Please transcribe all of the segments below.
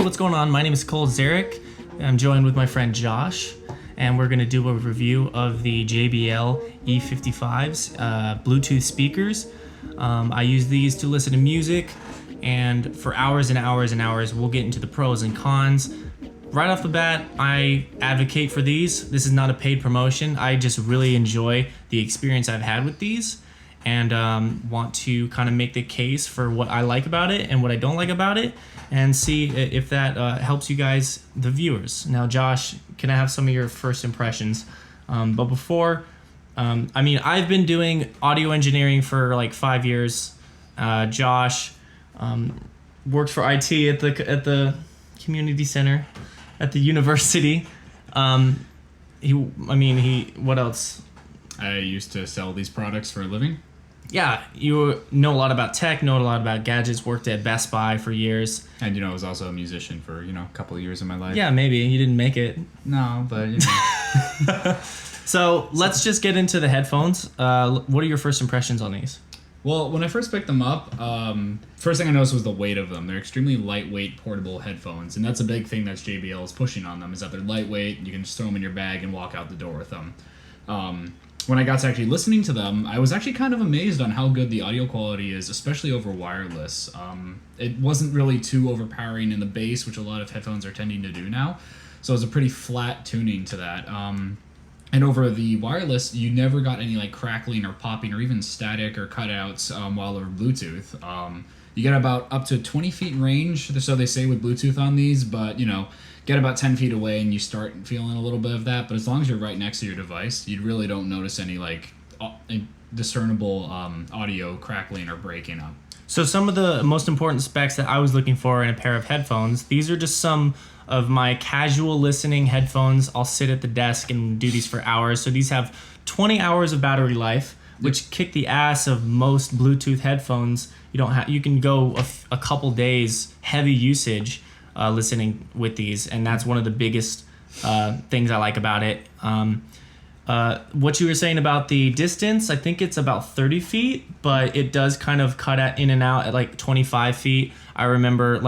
what's going on? My name is Cole Zarek. I'm joined with my friend Josh, and we're going to do a review of the JBL E55's Bluetooth speakers. I use these to listen to music, and for hours and hours and hours, we'll get into the pros and cons. Right off the bat, I advocate for these. This is not a paid promotion. I just really enjoy the experience I've had with these, and want to kind of make the case for what I like about it and what I don't like about it, and see if that helps you guys, the viewers. Now, Josh, can I have some of your first impressions? But before, I've been doing audio engineering for like 5 years. Josh worked for IT at the community center at the university. What else? I used to sell these products for a living. Yeah, you know a lot about tech, know a lot about gadgets, worked at Best Buy for years. And, I was also a musician for, a couple of years of my life. Yeah, maybe. You didn't make it. No, but, So, let's just get into the headphones. What are your first impressions on these? Well, when I first picked them up, first thing I noticed was the weight of them. They're extremely lightweight, portable headphones, and that's a big thing that JBL is pushing on them, is that they're lightweight, you can just throw them in your bag and walk out the door with them. When I got to actually listening to them, I was actually kind of amazed on how good the audio quality is, especially over wireless. It wasn't really too overpowering in the bass, which a lot of headphones are tending to do now, so it was a pretty flat tuning to that. And over the wireless, you never got any like crackling or popping or even static or cutouts while over Bluetooth. You get about up to 20 feet range, so they say with Bluetooth on these, but get about 10 feet away and you start feeling a little bit of that. But as long as you're right next to your device, you really don't notice any like discernible audio crackling or breaking up. So some of the most important specs that I was looking for in a pair of headphones, these are just some of my casual listening headphones. I'll sit at the desk and do these for hours. So these have 20 hours of battery life, which kick the ass of most Bluetooth headphones. You can go a couple days heavy usage listening with these, and that's one of the biggest things I like about it. What you were saying about the distance, I think it's about 30 feet, but it does kind of cut in and out at like 25 feet. I remember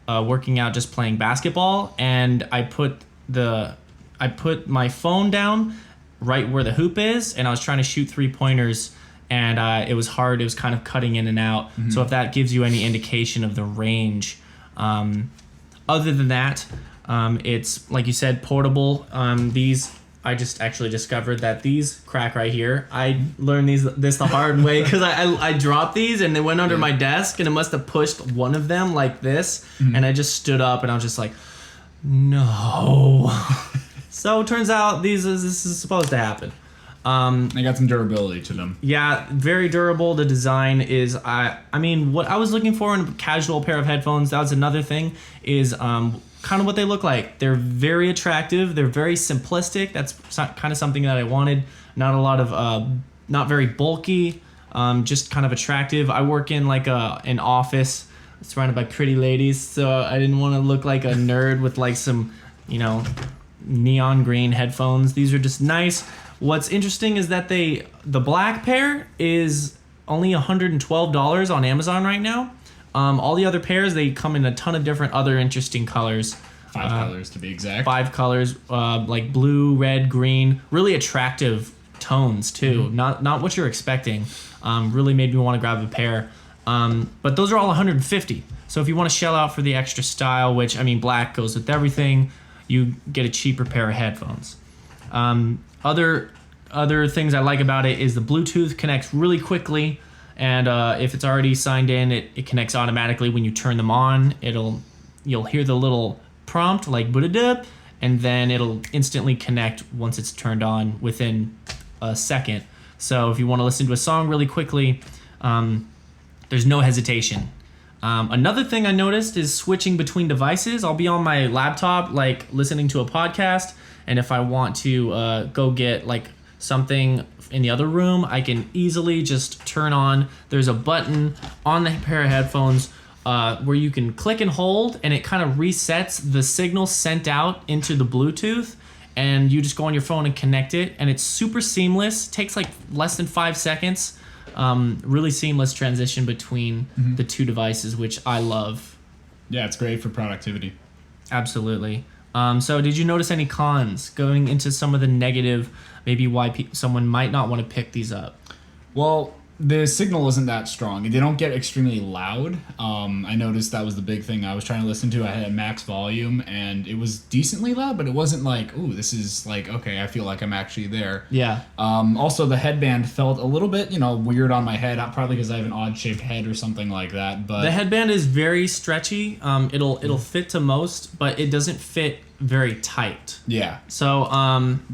working out, just playing basketball, and I put my phone down right where the hoop is, and I was trying to shoot 3-pointers, and it was hard. It was kind of cutting in and out. Mm-hmm. So if that gives you any indication of the range. Other than that, it's, like you said, portable. These, I just actually discovered that these crack right here. I learned this the hard way because I dropped these and they went under my desk, and it must have pushed one of them like this. Mm-hmm. And I just stood up and I was just like, no. So it turns out this is supposed to happen. They got some durability to them. Yeah, very durable. The design is, what I was looking for in a casual pair of headphones, that was another thing, is kind of what they look like. They're very attractive. They're very simplistic. That's kind of something that I wanted. Not a lot of, not very bulky, just kind of attractive. I work in like an office surrounded by pretty ladies, so I didn't want to look like a nerd with like some, neon green headphones. These are just nice. What's interesting is that the black pair is only $112 on Amazon right now. All the other pairs, they come in a ton of different other interesting colors. 5 colors to be exact. 5 colors, like blue, red, green. Really attractive tones too. Mm-hmm. Not what you're expecting. Really made me want to grab a pair. But those are all $150. So if you want to shell out for the extra style, which black goes with everything, you get a cheaper pair of headphones. Other things I like about it is the Bluetooth connects really quickly, and if it's already signed in, it connects automatically. When you turn them on, you'll hear the little prompt like "boot-a-dip," and then it'll instantly connect once it's turned on within a second. So if you want to listen to a song really quickly, there's no hesitation. Another thing I noticed is switching between devices. I'll be on my laptop, like listening to a podcast, and if I want to go get like something in the other room, I can easily just turn on. There's a button on the pair of headphones where you can click and hold, and it kind of resets the signal sent out into the Bluetooth, and you just go on your phone and connect it, and it's super seamless. It takes like less than 5 seconds. Really seamless transition between the two devices, which I love. Yeah, it's great for productivity. Absolutely. So did you notice any cons going into some of the negative, maybe why someone might not want to pick these up? Well, the signal isn't that strong. They don't get extremely loud. I noticed that was the big thing I was trying to listen to. I had max volume, and it was decently loud, but it wasn't like, ooh, this is like, okay, I feel like I'm actually there. Yeah. Also, the headband felt a little bit, weird on my head, probably because I have an odd-shaped head or something like that. But the headband is very stretchy. It'll fit to most, but it doesn't fit very tight. Yeah. So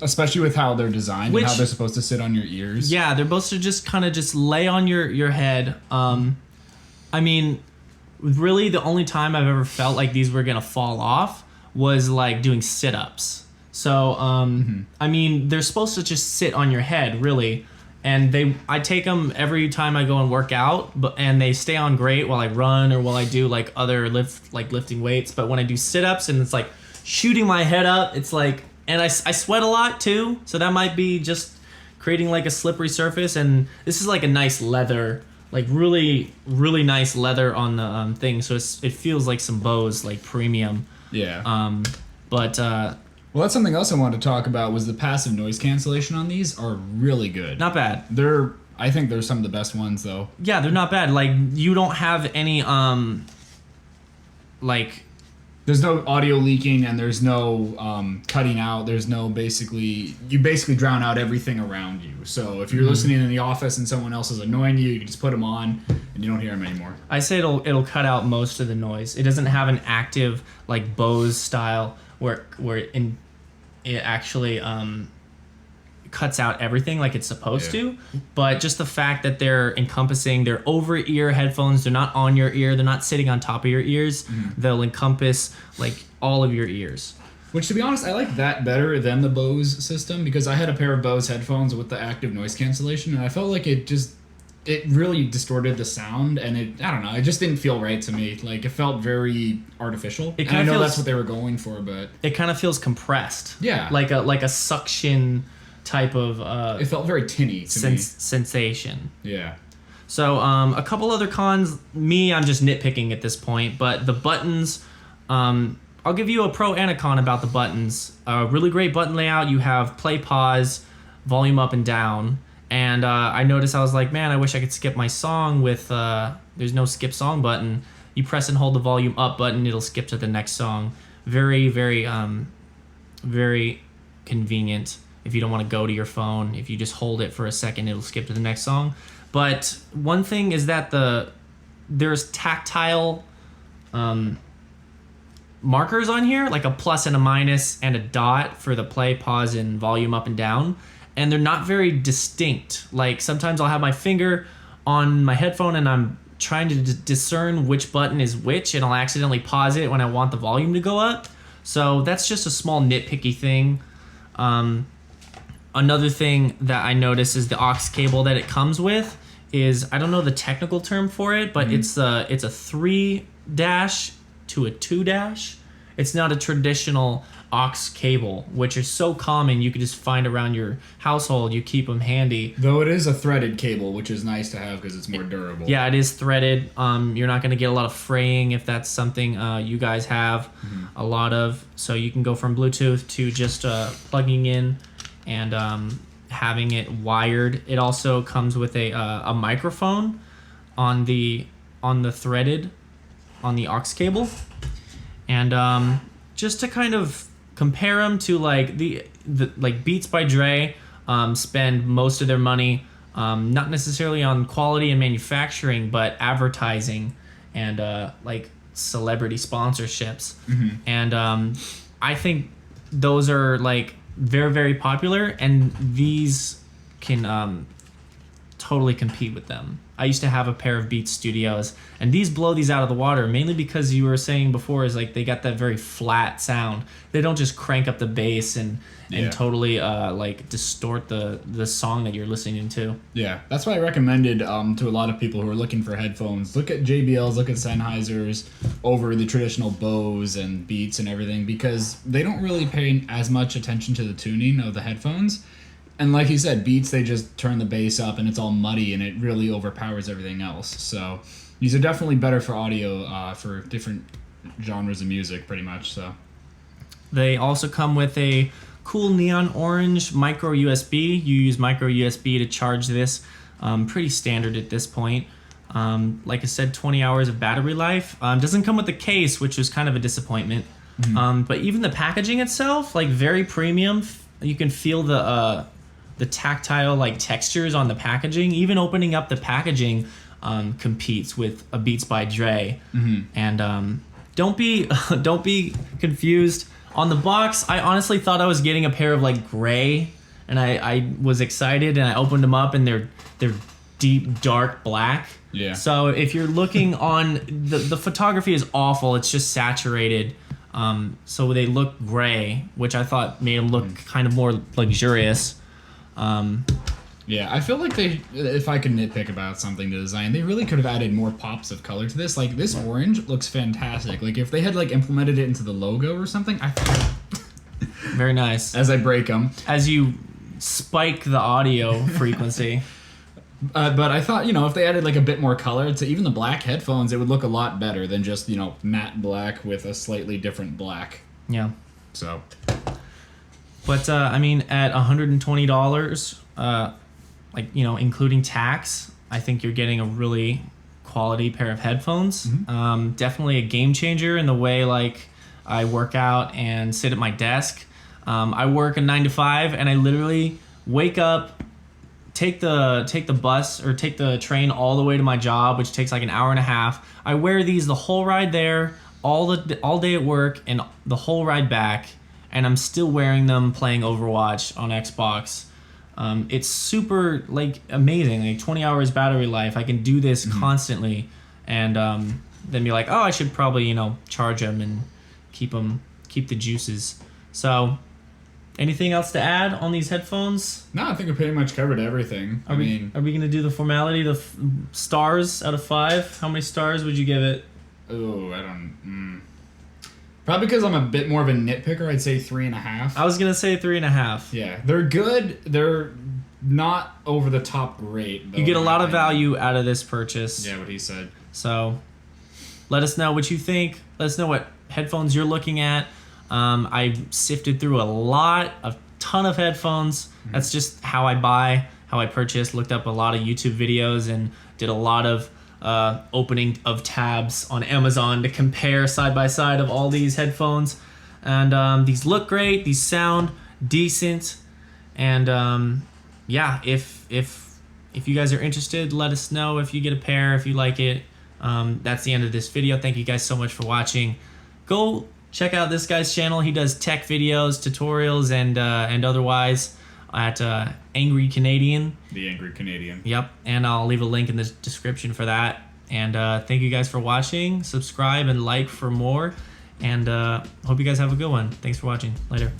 especially with how they're designed and how they're supposed to sit on your ears. Yeah, they're supposed to just kind of just lay on your head. I mean, really the only time I've ever felt like these were gonna fall off was like doing sit-ups. So I mean, they're supposed to just sit on your head, really. And I take them every time I go and work out, and they stay on great while I run or while I do like other lifting weights. But when I do sit-ups and it's like shooting my head up, it's like, and I sweat a lot too, so that might be just creating like a slippery surface. And this is like a nice leather, like really really nice leather on the thing, so it feels like some Bose, like premium. Yeah. But well, that's something else I wanted to talk about, was the passive noise cancellation on these are really good. not bad. I think they're some of the best ones though. Yeah, they're not bad. Like, you don't have any like, there's no audio leaking, and there's no cutting out. There's no you basically drown out everything around you. So if you're listening in the office and someone else is annoying you, you can just put them on and you don't hear them anymore. I say it'll cut out most of the noise. It doesn't have an active like Bose style where it actually cuts out everything like it's supposed to. But just the fact that they're over ear headphones, they're not on your ear, they're not sitting on top of your ears. They'll encompass like all of your ears. Which, to be honest, I like that better than the Bose system, because I had a pair of Bose headphones with the active noise cancellation, and I felt like it really distorted the sound, and I don't know, it just didn't feel right to me. Like, it felt very artificial. And I know that's what they were going for, but it kind of feels compressed. Yeah. Like a suction type of it felt very tinny to me. Sensation. Yeah. So a couple other cons. I'm just nitpicking at this point, but the buttons, I'll give you a pro and a con about the buttons. Really great button layout. You have play, pause, volume up and down. And I noticed, I was like, man, I wish I could skip my song with, there's no skip song button. You press and hold the volume up button, it'll skip to the next song. Very, very, very convenient. If you don't want to go to your phone, if you just hold it for a second, it'll skip to the next song. But one thing is that there's tactile markers on here, like a plus and a minus and a dot for the play, pause, and volume up and down. And they're not very distinct. Like, sometimes I'll have my finger on my headphone and I'm trying to discern which button is which, and I'll accidentally pause it when I want the volume to go up. So that's just a small nitpicky thing. Another thing that I noticed is the aux cable that it comes with is, I don't know the technical term for it, but it's a 3- to a 2-. It's not a traditional aux cable, which is so common you can just find around your household. You keep them handy. Though it is a threaded cable, which is nice to have because it's more durable. Yeah, it is threaded. You're not going to get a lot of fraying if that's something you guys have a lot of. So you can go from Bluetooth to just plugging in and having it wired. It also comes with a microphone on the threaded, on the aux cable. And just to kind of compare them to like the like Beats by Dre spend most of their money not necessarily on quality and manufacturing, but advertising and like celebrity sponsorships. And I think those are like very, very popular, and these can totally compete with them. I used to have a pair of Beats Studios, and these blow these out of the water, mainly because you were saying before is like they got that very flat sound. They don't just crank up the bass and totally like distort the song that you're listening to. Yeah, that's why I recommended to a lot of people who are looking for headphones, look at JBLs, look at Sennheisers over the traditional Bose and Beats and everything, because they don't really pay as much attention to the tuning of the headphones. And like you said, Beats, they just turn the bass up and it's all muddy and it really overpowers everything else. So these are definitely better for audio, for different genres of music, pretty much. So They also come with a cool neon orange micro USB. You use micro USB to charge this. Pretty standard at this point. Like I said, 20 hours of battery life. Doesn't come with the case, which was kind of a disappointment. But even the packaging itself, like very premium. You can feel the tactile like textures on the packaging. Even opening up the packaging competes with a Beats by Dre. And don't be confused. On the box, I honestly thought I was getting a pair of like gray, and I was excited, and I opened them up, and they're deep dark black. Yeah. So if you're looking on the photography is awful. It's just saturated. So they look gray, which I thought made them look kind of more luxurious. yeah, I feel like if I could nitpick about something to design, they really could have added more pops of color to this. Like this orange looks fantastic. Like if they had like implemented it into the logo or something, Very nice. as I break them. As you spike the audio frequency. But I thought, if they added like a bit more color to even the black headphones, it would look a lot better than just, matte black with a slightly different black. Yeah. So, But I mean, at $120, including tax, I think you're getting a really quality pair of headphones. Definitely a game changer in the way like I work out and sit at my desk. I work a 9 to 5, and I literally wake up, take the bus or take the train all the way to my job, which takes like an hour and a half. I wear these the whole ride there, all day at work, and the whole ride back, and I'm still wearing them playing Overwatch on Xbox. It's super like amazing, like 20 hours battery life. I can do this constantly, and then be like, oh, I should probably charge them and keep the juices. So, anything else to add on these headphones? no, I think we pretty much covered everything. Are we gonna do the formality, the stars out of 5? How many stars would you give it? Oh, I don't. Probably because I'm a bit more of a nitpicker, I'd say 3.5. I was gonna say 3.5. Yeah, they're good. They're not over the top great. Though, You get a in lot my of opinion. value out of this purchase. Yeah, what he said. So, let us know what you think. Let us know what headphones you're looking at. I sifted through a ton of headphones. That's just how I purchased. Looked up a lot of YouTube videos and did a lot of opening of tabs on Amazon to compare side by side of all these headphones. And these look great. These sound decent. And if you guys are interested, let us know if you get a pair, if you like it. That's the end of this video. Thank you guys so much for watching. Go check out this guy's channel. He does tech videos, tutorials, and otherwise at Angry Canadian. The Angry Canadian. Yep, and I'll leave a link in the description for that. And thank you guys for watching. Subscribe and like for more. And hope you guys have a good one. Thanks for watching. Later.